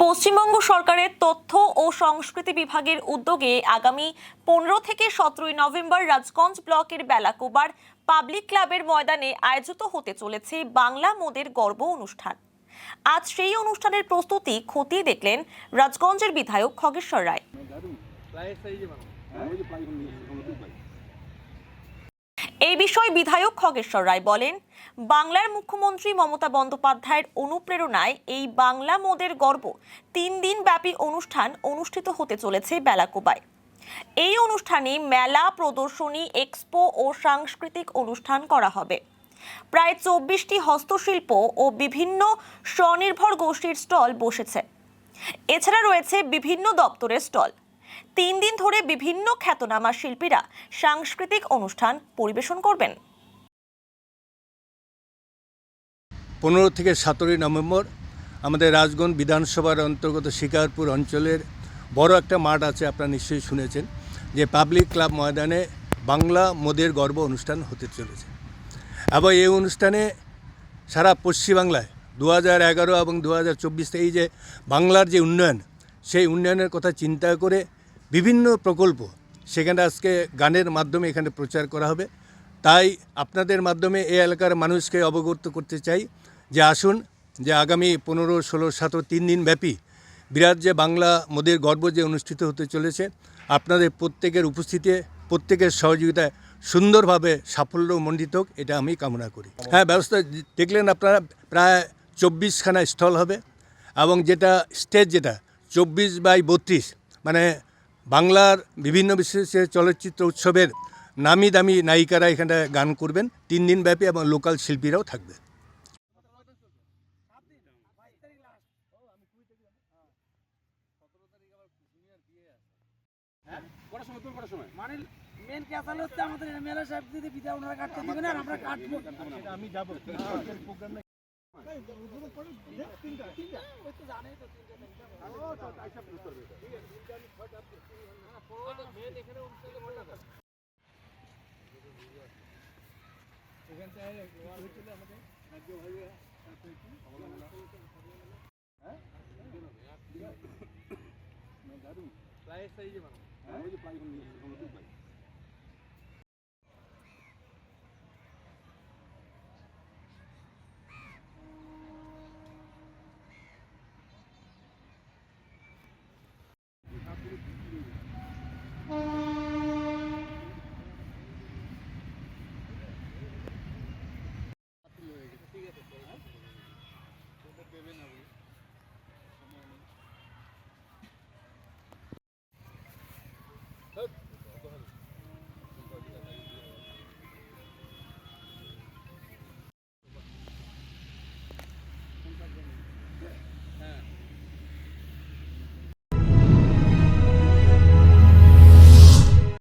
পশ্চিমবঙ্গ সরকারের তথ্য ও সংস্কৃতি বিভাগের উদ্যোগে আগামী 15 থেকে 17 নভেম্বর রাজগঞ্জ ব্লকের বেলাকোবার পাবলিক ক্লাবের ময়দানে আয়োজিত হতে চলেছে বাংলা মোদের গর্ব অনুষ্ঠান। আজ সেই অনুষ্ঠানের প্রস্তুতি খতিয়ে দেখলেন রাজগঞ্জের বিধায়ক খগেশ্বর রায়। এই বিষয়ে বিধায়ক খগেশ্বর রায় বলেন, বাংলার মুখ্যমন্ত্রী মমতা বন্দ্যোপাধ্যায়ের অনুপ্রেরণায় এই বাংলা মোদের গর্ব 3 দিন ব্যাপী অনুষ্ঠান অনুষ্ঠিত হতে চলেছে বেলাকোবায়। এই অনুষ্ঠানে মেলা, প্রদর্শনী, এক্সপো ও সাংস্কৃতিক অনুষ্ঠান করা হবে। প্রায় 24টি হস্তশিল্প ও বিভিন্ন স্বনির্ভর গোষ্ঠীর স্টল বসেছে। এছাড়া রয়েছে বিভিন্ন দপ্তরের স্টল। 3 দিন ধরে বিভিন্ন খ্যাতনামা শিল্পীরা সাংস্কৃতিক অনুষ্ঠান পরিবেশন করবেন। 15 থেকে 17 নভেম্বর আমাদের রাজগঞ্জ বিধানসভার অন্তর্গত শিকারপুর অঞ্চলের বড় একটা মাঠ আছে, আপনারা নিশ্চয়ই শুনেছেন, যে পাবলিক ক্লাব ময়দানে বাংলা মোদের গর্ব অনুষ্ঠান হতে চলেছে। এবং এই অনুষ্ঠানে সারা পশ্চিমবাংলায় 2011 এবং 2024 এই যে বাংলার যে উন্নয়ন, সেই উন্নয়নের কথা চিন্তা করে বিভিন্ন প্রকল্প সেখানে আজকে গানের মাধ্যমে এখানে প্রচার করা হবে। তাই আপনাদের মাধ্যমে এই এলাকার মানুষকে অবগত করতে চাই যে আসুন, যে আগামী 15, 16, 17 3 দিন ব্যাপী বিরাট যে বাংলা মোদের গর্ব যে অনুষ্ঠিত হতে চলেছে, আপনাদের প্রত্যেকের উপস্থিতিতে, প্রত্যেকের সহযোগিতায় সুন্দরভাবে সাফল্যমণ্ডিত হোক, এটা আমি কামনা করি। হ্যাঁ, ব্যবস্থা দেখলেন আপনারা, প্রায় 24খানা স্টল হবে এবং যেটা স্টেজ, যেটা 24x32, মানে বাংলার বিভিন্ন বিশেষে চলচ্চিত্র উৎসবের নামি দামি নায়িকারা এখানে গান করবেন 3 দিন ব্যাপী, এবং লোকাল শিল্পীরাও থাকবে। মেন ক্যাসাল হচ্ছে আমাদের এমএলএ সাহেব যদি বিদায় ওনারা কাটতে দিবেন আর আমরা কাটবো, আমি যাব প্রোগ্রাম নাই। প্রায় সাইজে বানাবো,